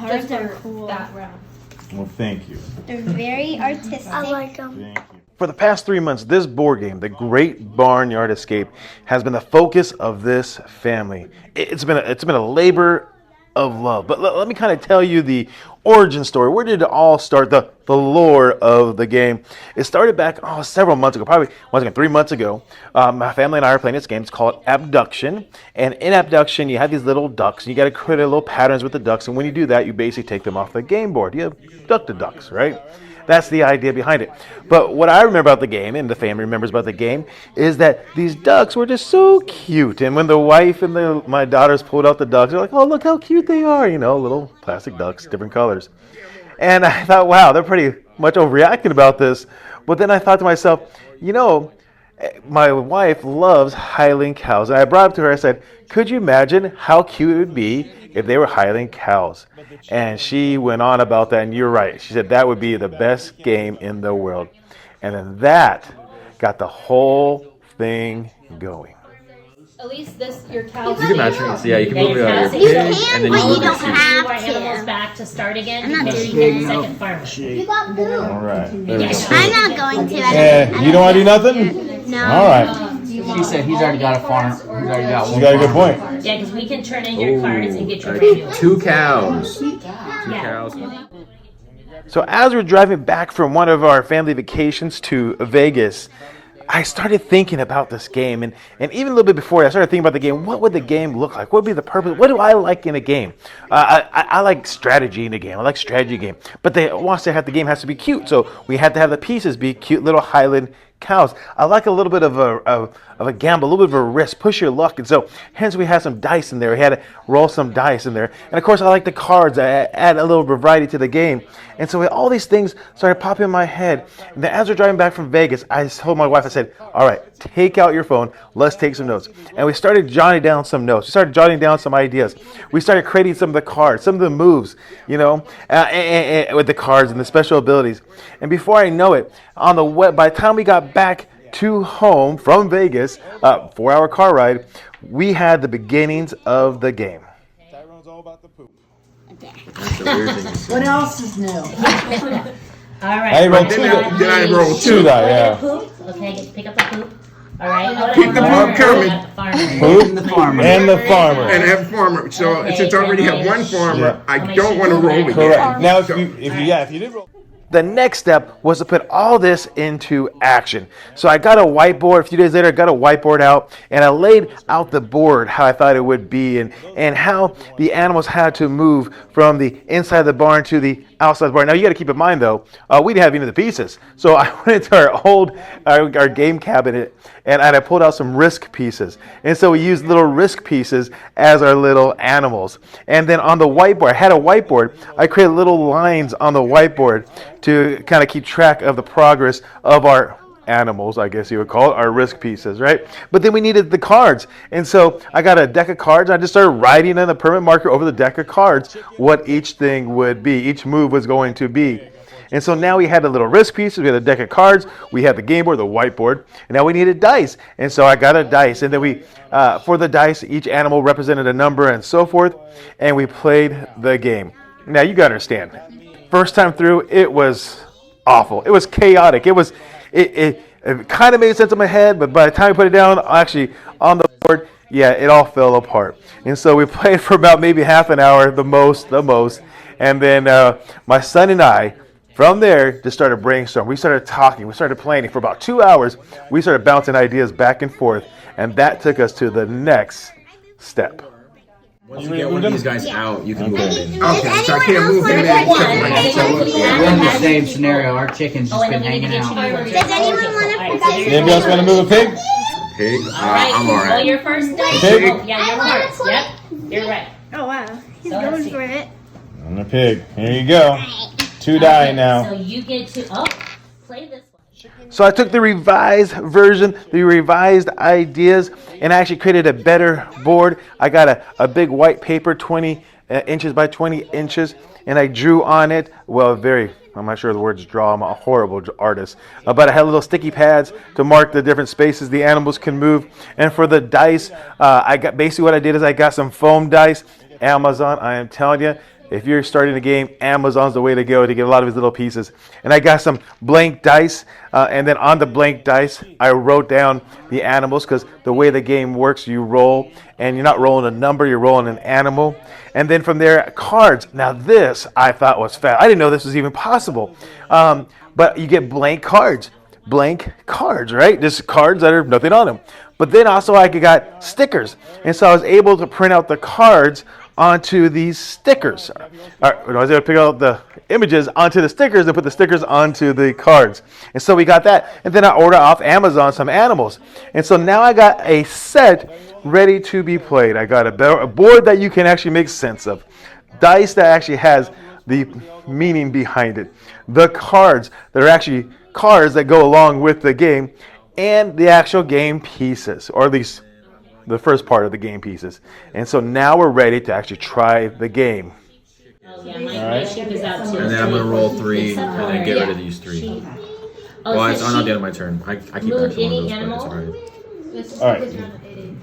cards are cool. Well, thank you. They're very artistic. I like them. Thank you. For the past 3 months, this board game, The Great Barnyard Escape, has been the focus of this family. It's been a labor of love. But let me kind of tell you the origin story. Where did it all start? The lore of the game. It started back several months ago, probably 3 months ago. My family and I are playing this game. It's called Abduction. And in Abduction, you have these little ducks. And you got to create little patterns with the ducks. And when you do that, you basically take them off the game board. You abduct the ducks, right? That's the idea behind it. But what I remember about the game, and the family remembers about the game, is that these ducks were just so cute. And when the wife and my daughters pulled out the ducks, they're like, oh, look how cute they are. Little plastic ducks, different colors. And I thought, wow, they're pretty much overreacting about this. But then I thought to myself, my wife loves Highland cows. And I brought up to her, I said, could you imagine how cute it would be if they were Highland cows? And she went on about that, and you're right. She said that would be the best game in the world. And then that got the whole thing going. At least your cows. You can match it. So yeah, you can move it out. You can, but you don't have our animals to. back to start again. I'm not Because doing you get the that. second farmer. You got blue. All right. There we go. I'm not going to. You don't want to do nothing? No. All right. She said he's already got a farm. He's already got one. You got a good point. Yeah, because we can turn in your cards and get your manual. 2 cows. Two Yeah. cows. So as we're driving back from one of our family vacations to Vegas, I started thinking about this game, and even a little bit before I started thinking about the game. What would the game look like? What would be the purpose? What do I like in a game? I like strategy in a game. I like strategy game. But the game has to be cute, so we had to have the pieces be cute little Highland cows. I like a little bit of a gamble, a little bit of a risk, push your luck, and so hence we had some dice in there. We had to roll some dice in there, and of course I like the cards. I add a little variety to the game, and so all these things started popping in my head. And then as we're driving back from Vegas, I told my wife, I said, "All right, take out your phone. Let's take some notes." And we started jotting down some notes. We started jotting down some ideas. We started creating some of the cards, some of the moves, and with the cards and the special abilities. And before I know it, by the time we got back to home from Vegas, 4-hour car ride, we had the beginnings of the game. Tyrone's all about the poop. That's the weird thing. What else is new? All right. I rolled Then I rolled 2 die, yeah. Poop. Okay, pick up the poop. All right. Keep the poop coming. Poop And the farmer. and the farmer. And have farmer. So Okay, since I already have one farmer, I don't want to roll again. Correct. Now, if you did roll. The next step was to put all this into action. So I got a whiteboard. A few days later, I got a whiteboard out, and I laid out the board how I thought it would be, and how the animals had to move from the inside of the barn to the outside of the barn. Now, you got to keep in mind, though, we didn't have any of the pieces. So I went into our game cabinet, and I pulled out some risk pieces. And so we used little risk pieces as our little animals. And then on the whiteboard, I had a whiteboard. I created little lines on the whiteboard to kind of keep track of the progress of our animals, I guess you would call it, our risk pieces, right? But then we needed the cards. And so I got a deck of cards. I just started writing in a permanent marker over the deck of cards what each thing would be, each move was going to be. And so now we had the little risk pieces, we had a deck of cards, we had the game board, the whiteboard, and now we needed dice. And so I got a dice, and then for the dice, each animal represented a number and so forth, and we played the game. Now you got to understand, first time through, it was awful. It was chaotic. It kind of made sense in my head, but by the time we put it down, actually on the board, yeah, it all fell apart. And so we played for about maybe half an hour, the most. And then my son and I, from there, just started brainstorming. We started talking. We started planning. For about 2 hours, we started bouncing ideas back and forth, and that took us to the next step. Once you get one of these guys out, you can move him in. Okay, so I can't move him in. We're in the same scenario. Our chicken's just been hanging out. Does anyone want to put Anybody else want to move a pig? Pig? Roll I'm alright. your first dice. Pig? Oh, yeah, your first. Yep, you're right. Oh, wow. He's So let's going see. for it. And a pig. Here you go. 2 die Okay, now. So you get to play this one. So I took the revised version, the revised ideas, and I actually created a better board. I got a big white paper, 20 inches by 20 inches, and I drew on it, I'm not sure the words draw, I'm a horrible artist, but I had little sticky pads to mark the different spaces the animals can move. And for the dice, basically what I did is I got some foam dice, Amazon, I am telling you, If you're starting a game, Amazon's the way to go to get a lot of his little pieces. And I got some blank dice, and then on the blank dice, I wrote down the animals, because the way the game works, you roll, and you're not rolling a number, you're rolling an animal. And then from there, cards. Now this I thought was fast. I didn't know this was even possible. But you get blank cards. Blank cards, right? Just cards that are nothing on them. But then also I got stickers. And so I was able to print out the cards onto these stickers. I was able to pick out the images onto the stickers and put the stickers onto the cards. And so we got that. And then I ordered off Amazon some animals. And so now I got a set ready to be played. I got a board that you can actually make sense of. Dice that actually has the meaning behind it. The cards that are actually cards that go along with the game. And the actual game pieces, or at least the first part of the game pieces. And so now we're ready to actually try the game. Oh, yeah, my sheep is out too. And then I'm gonna roll 3 and then get rid of these 3. Oh, Well, so it's not the sheep- end of my turn. I keep move actually any one of those, animal? but it's All right.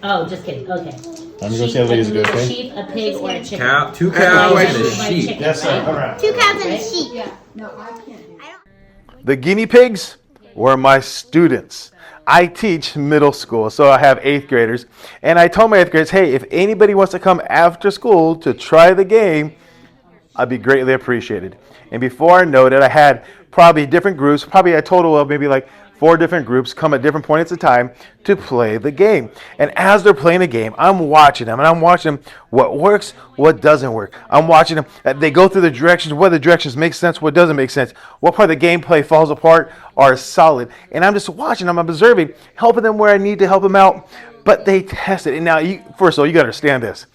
Oh, just kidding. Okay. I'm going to see how ladies do, A okay? sheep, a pig, or a alright. chicken. Cow, 2 cows and a My sheep. chicken, Yes, sir. right? All right. 2 cows and a sheep. The guinea pigs were my students. I teach middle school, so I have 8th graders. And I told my 8th graders, hey, if anybody wants to come after school to try the game, I'd be greatly appreciated. And before I know it, I had probably different groups, probably a total of maybe like 4 different groups come at different points of time to play the game. And as they're playing the game, I'm watching them, and I'm watching them what works, what doesn't work. I'm watching them. They go through the directions, what the directions make sense, what doesn't make sense, what part of the gameplay falls apart or is solid. And I'm just watching them, I'm observing, helping them where I need to help them out. But they test it. And now, first of all, you got to understand this.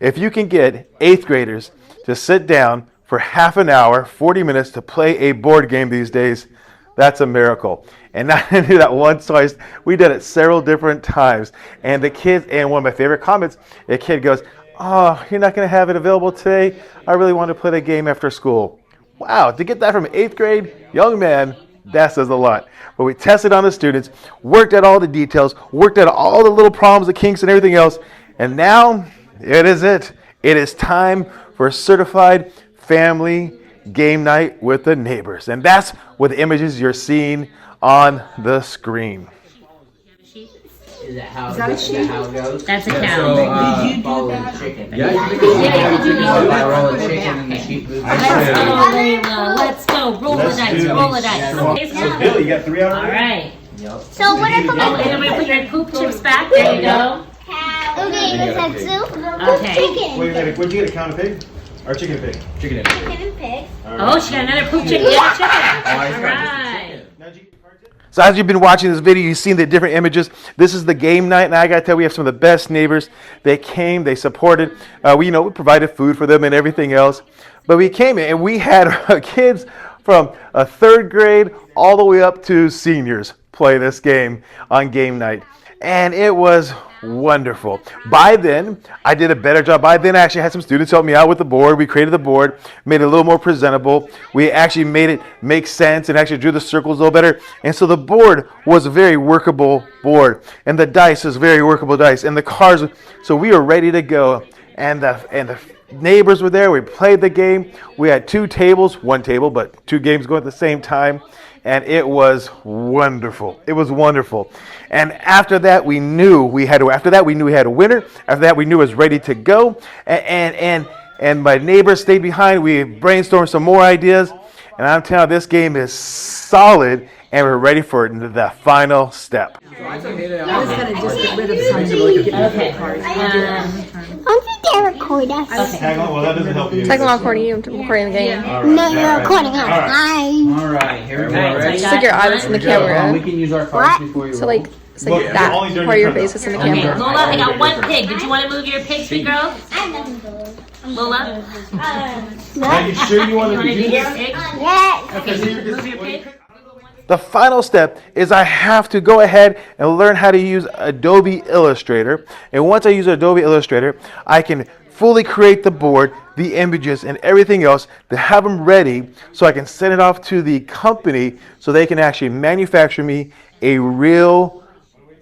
If you can get 8th graders to sit down for half an hour, 40 minutes to play a board game these days, that's a miracle. And not only do that once, twice, we did it several different times. And the kids, and one of my favorite comments, a kid goes, oh, you're not going to have it available today? I really want to play the game after school. Wow, to get that from 8th grade, young man, that says a lot. But we tested on the students, worked at all the details, worked at all the little problems, the kinks and everything else. And now, it is it. It is time for certified family game night with the neighbors. And that's what the images you're seeing on the screen. Is that how it goes? That's a cow. So, Did you do that? Chicken. yeah, you can Yeah, you can do So that. I roll a chicken and the sheep moves. Let's go, Layla. Let's go. Roll the dice. Roll the dice. Bill, you got 3 out All right. So what if Oh, and then we put your poop chips back. There you go. Okay, this has soup. Okay. Chicken. Wait a minute, would you get a count of pig? Or chicken and pig? Chicken and Chicken and pig. Oh, she got another poop chicken. Yeah, chicken. All right. So as you've been watching this video, you've seen the different images. This is the game night, and I got to tell you, we have some of the best neighbors. They came, they supported. We provided food for them and everything else. But we came in, and we had kids from 3rd grade all the way up to seniors play this game on game night. And it was wonderful. By then, I did a better job. By then, I actually had some students help me out with the board. We created the board, made it a little more presentable. We actually made it make sense and actually drew the circles a little better. And so the board was a very workable board. And the dice was very workable dice. And the cards, so we were ready to go. And the neighbors were there. We played the game. We had 2 tables, 1 table, but 2 games going at the same time. And it was wonderful. It was wonderful. And after that, we knew we had a winner. After that, we knew it was ready to go. And my neighbors stayed behind. We brainstormed some more ideas. And I'm telling you, this game is solid, and we're ready for the final step. I was gonna just get rid of some to get rid of cards. Don't you dare record us. Hang on, well, that doesn't help you. Technical recording you, recording the game. No, you're recording us. Hi. All right, here we go. All right, Ready? so Stick your eyes in the We camera. can use our cards before you So roll. like, it's like Look, that, only during where your your face is in the Okay, camera. Lola, I got 1 pig. Did you want to move your pig, sweet girl? I have nothing to lose. Lola, Are you sure you want you to want to do do your this? pig? Yes. Okay, so you move your pig. The final step is I have to go ahead and learn how to use Adobe Illustrator. And once I use Adobe Illustrator, I can fully create the board, the images, and everything else to have them ready so I can send it off to the company so they can actually manufacture me a real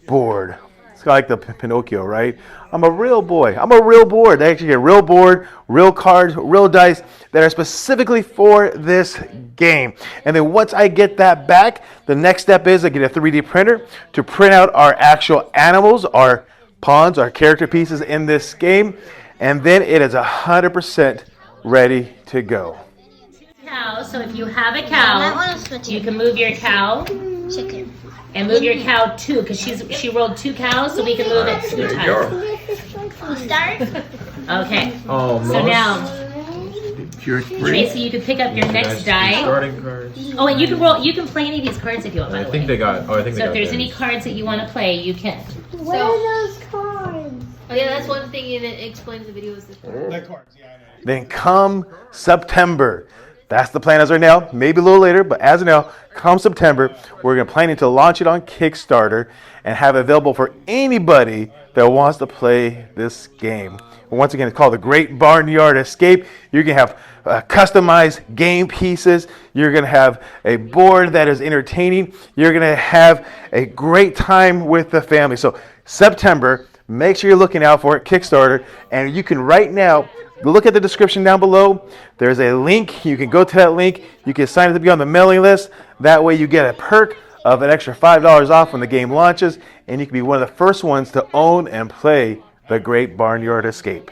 board. It's like the Pinocchio, right? I'm a real boy. I'm a real board. They actually get a real board, real cards, real dice that are specifically for this game. And then once I get that back, the next step is I get a 3D printer to print out our actual animals, our pawns, our character pieces in this game. And then it is 100% ready to go. Cow. So if you have a I cow, want to switch you it. can move your cow Chicken. and move your cow too, because she rolled 2 cows, so we can move it 2 times. We start? Okay. Oh, So now, Tracy, you can pick up your next die. Starting cards. Oh, and you can roll. You can play any of these cards if you want. By I the think way. they got. Oh, I think they So got. if there's theirs. any cards that you want to play, you can. What are those cards? Oh yeah, that's one thing and it explains the video is this. Then come September, that's the plan as of right now, maybe a little later, but as of now, come September, we're going to planning to launch it on Kickstarter and have it available for anybody that wants to play this game. Once again, it's called the Great Barnyard Escape. You're going to have customized game pieces. You're going to have a board that is entertaining. You're going to have a great time with the family. So September, make sure you're looking out for it, Kickstarter, and you can right now look at the description down below. There's a link. You can go to that link. You can sign up to be on the mailing list. That way you get a perk of an extra $5 off when the game launches, and you can be one of the first ones to own and play the Great Barnyard Escape.